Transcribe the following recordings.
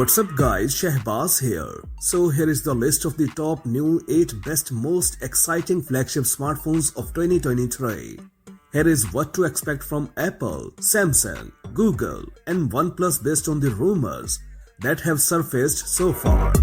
What's up guys, Shahbaz here. So here is the list of the top new 8 best most exciting flagship smartphones of 2023. Here is what to expect from Apple, Samsung, Google and OnePlus based on the rumors that have surfaced so far.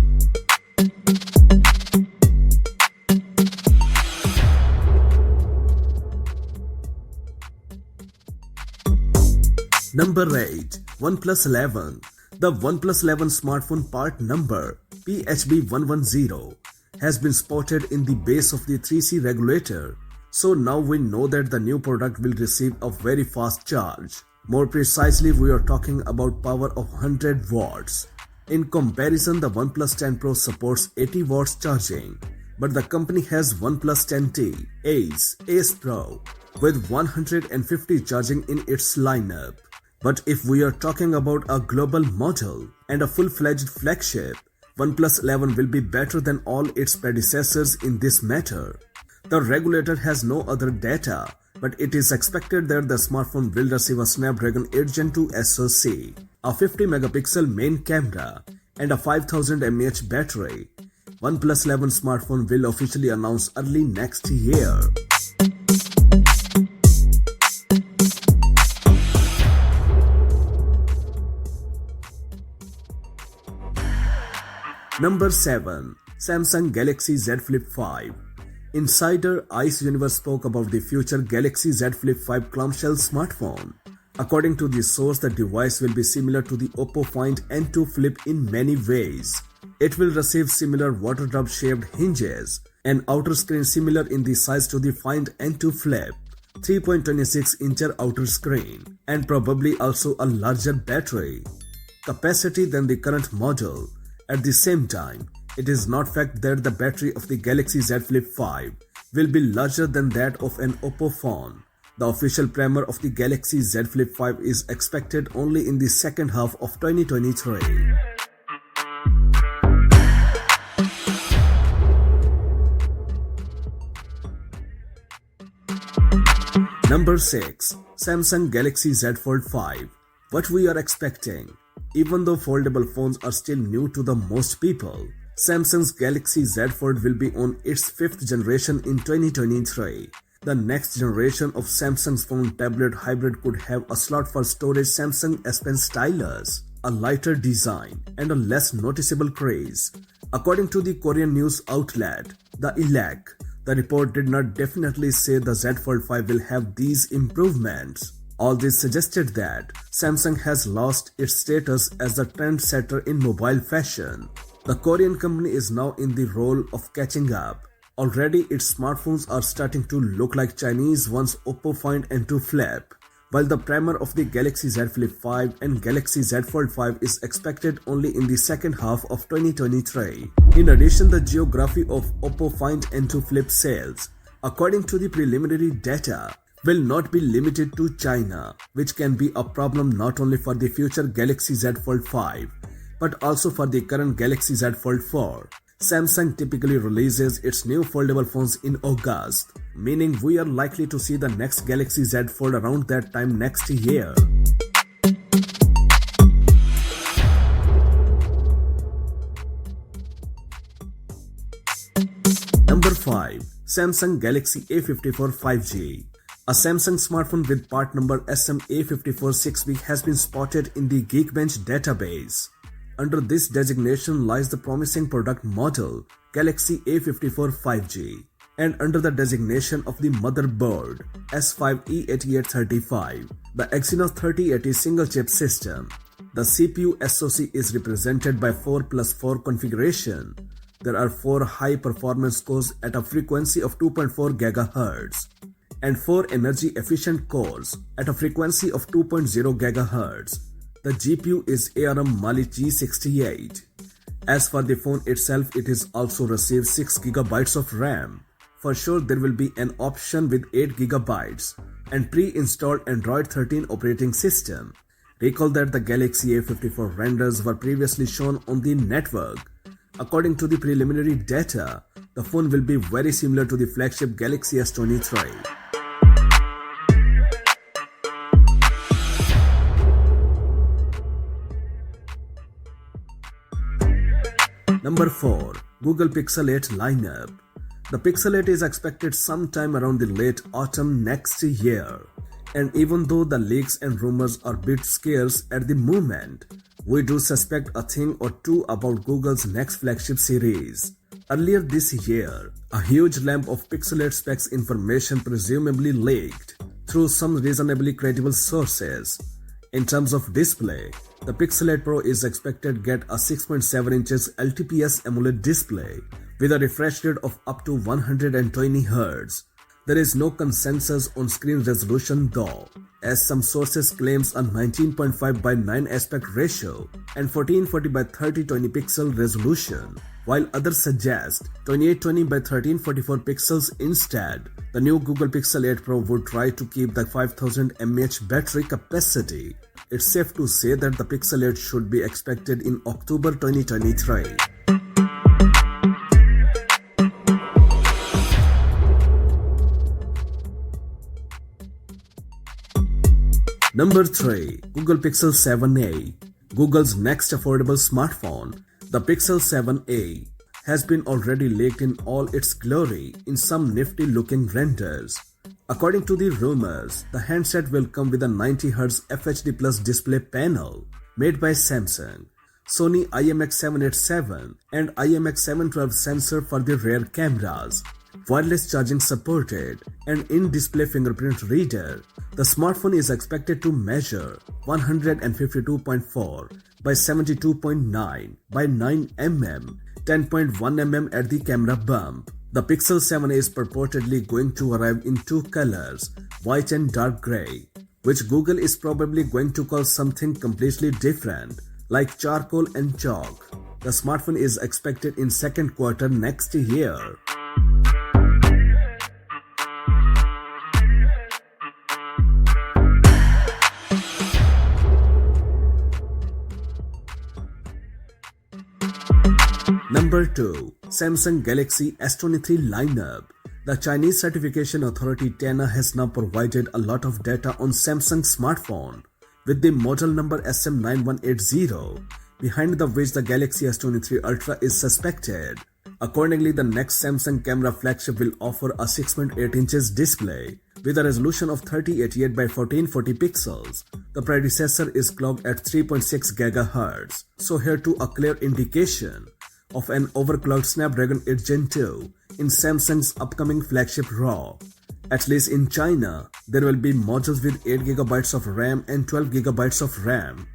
Number 8. OnePlus 11. The OnePlus 11 smartphone part number PHB110 has been spotted in the base of the 3C regulator. So now we know that the new product will receive a very fast charge. More precisely, we are talking about power of 100 watts. In comparison, the OnePlus 10 Pro supports 80 watts charging, but the company has OnePlus 10T, Ace Pro with 150 charging in its lineup. But if we are talking about a global model and a full-fledged flagship, OnePlus 11 will be better than all its predecessors in this matter. The regulator has no other data, but it is expected that the smartphone will receive a Snapdragon 8 Gen 2 SoC, a 50-megapixel main camera, and a 5000 mAh battery. OnePlus 11 smartphone will officially announce early next year. Number 7. Samsung Galaxy Z Flip 5. Insider Ice Universe spoke about the future Galaxy Z Flip 5 clamshell smartphone. According to the source, the device will be similar to the Oppo Find N2 Flip in many ways. It will receive similar water drop shaped hinges, an outer screen similar in the size to the Find N2 Flip, 3.26-inch outer screen, and probably also a larger battery capacity than the current model. At the same time, it is not fact that the battery of the Galaxy Z Flip 5 will be larger than that of an Oppo phone. The official premiere of the Galaxy Z Flip 5 is expected only in the second half of 2023. Number 6. Samsung Galaxy Z Fold 5. What we are expecting. Even though foldable phones are still new to the most people, Samsung's Galaxy Z Fold will be on its 5th generation in 2023. The next generation of Samsung's phone tablet hybrid could have a slot for storage Samsung S Pen stylus, a lighter design, and a less noticeable crease. According to the Korean news outlet, the ЛИКЕ, the report did not definitely say the Z Fold 5 will have these improvements. All this suggested that Samsung has lost its status as the trendsetter in mobile fashion. The Korean company is now in the role of catching up. Already its smartphones are starting to look like Chinese one's Oppo Find N2 Flip, while the premiere of the Galaxy Z Flip 5 and Galaxy Z Fold 5 is expected only in the second half of 2023. In addition, the geography of Oppo Find N2 Flip sales, according to the preliminary data, will not be limited to China, which can be a problem not only for the future Galaxy Z Fold 5, but also for the current Galaxy Z Fold 4. Samsung typically releases its new foldable phones in August, meaning we are likely to see the next Galaxy Z Fold around that time next year. Number 5. Samsung Galaxy A54 5G. A Samsung smartphone with part number SMA546B has been spotted in the Geekbench database. Under this designation lies the promising product model Galaxy A54 5G, and under the designation of the motherboard S5E8835, the Exynos 3080 single-chip system. The CPU SoC is represented by 4+4 configuration. There are 4 high-performance cores at a frequency of 2.4 GHz. and 4 energy-efficient cores at a frequency of 2.0 GHz. The GPU is ARM Mali G68. As for the phone itself, it is also received 6 GB of RAM. For sure, there will be an option with 8 GB and pre-installed Android 13 operating system. Recall that the Galaxy A54 renders were previously shown on the network. According to the preliminary data, the phone will be very similar to the flagship Galaxy S23. Number 4. Google Pixel 8 lineup. The Pixel 8 is expected sometime around the late autumn next year. And even though the leaks and rumors are a bit scarce at the moment, we do suspect a thing or two about Google's next flagship series. Earlier this year, a huge lump of Pixel 8 specs information presumably leaked through some reasonably credible sources. In terms of display, the Pixel 8 Pro is expected to get a 6.7 inches LTPS AMOLED display with a refresh rate of up to 120 Hz. There is no consensus on screen resolution though, as some sources claims a 19.5 by 9 aspect ratio and 1440 by 3020 pixel resolution, while others suggest 2820 by 1344 pixels instead. The new Google Pixel 8 Pro would try to keep the 5000 mAh battery capacity. It's safe to say that the Pixel 8 should be expected in October 2023. Number 3. Google Pixel 7a. Google's next affordable smartphone, the Pixel 7a, has been already leaked in all its glory in some nifty looking renders. According to the rumors, the handset will come with a 90Hz FHD Plus display panel made by Samsung, Sony IMX787 and IMX712 sensor for the rear cameras, wireless charging supported, and in-display fingerprint reader. The smartphone is expected to measure 152.4 by 72.9 by 9 mm, 10.1 mm at the camera bump. The Pixel 7a is purportedly going to arrive in two colors, white and dark grey, which Google is probably going to call something completely different, like charcoal and chalk. The smartphone is expected in second quarter next year. Number 2. Samsung Galaxy S23 lineup. The Chinese certification authority TANA has now provided a lot of data on Samsung's smartphone, with the model number SM9180, behind the which the Galaxy S23 Ultra is suspected. Accordingly, the next Samsung camera flagship will offer a 6.8 inches display with a resolution of 3088 by 1440 pixels. The predecessor is clocked at 3.6 GHz, so here too a clear indication of an overclocked Snapdragon 8 Gen 2 in Samsung's upcoming flagship RAW. At least in China, there will be models with 8GB of RAM and 12GB of RAM,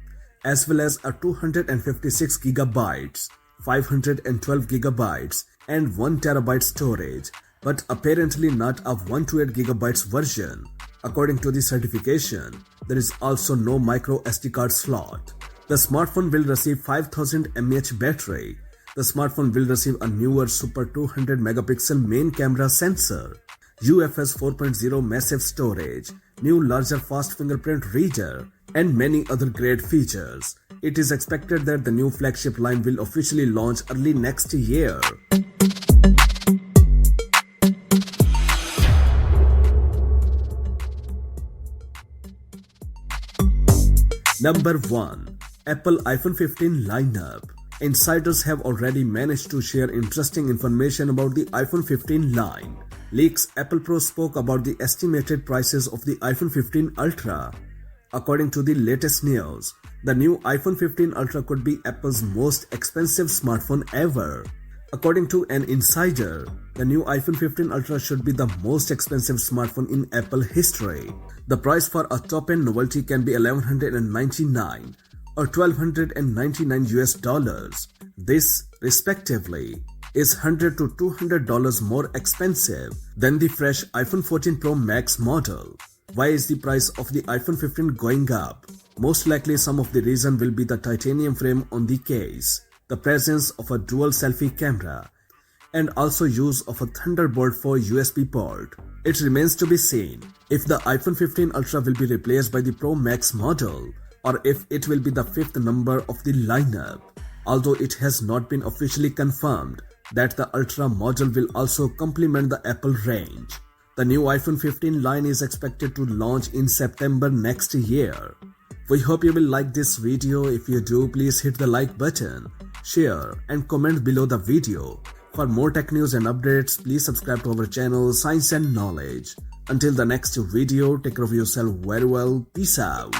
as well as a 256GB, 512GB and 1TB storage, but apparently not a 128GB version. According to the certification, there is also no micro SD card slot. The smartphone will receive 5000 mAh battery. The smartphone will receive a newer Super 200 megapixel main camera sensor, UFS 4.0 massive storage, new larger fast fingerprint reader, and many other great features. It is expected that the new flagship line will officially launch early next year. Number 1. Apple iPhone 15 lineup. Insiders have already managed to share interesting information about the iPhone 15 line. Leaks Apple Pro spoke about the estimated prices of the iPhone 15 Ultra. According to the latest news, the new iPhone 15 Ultra could be Apple's most expensive smartphone ever. According to an insider, the new iPhone 15 Ultra should be the most expensive smartphone in Apple history. The price for a top-end novelty can be $1,199 or $1,299 US. This, respectively, is $100 to $200 more expensive than the fresh iPhone 14 Pro Max model. Why is the price of the iPhone 15 going up? Most likely some of the reason will be the titanium frame on the case, the presence of a dual selfie camera, and also use of a Thunderbolt 4 USB port. It remains to be seen if the iPhone 15 Ultra will be replaced by the Pro Max model, or if it will be the fifth number of the lineup, although it has not been officially confirmed that the Ultra model will also complement the Apple range. The new iPhone 15 line is expected to launch in September next year. We hope you will like this video. If you do, please hit the like button share, and comment below the video. For more tech news and updates, please subscribe to our channel Science and Knowledge. Until the next video, take care of yourself very well. Peace out.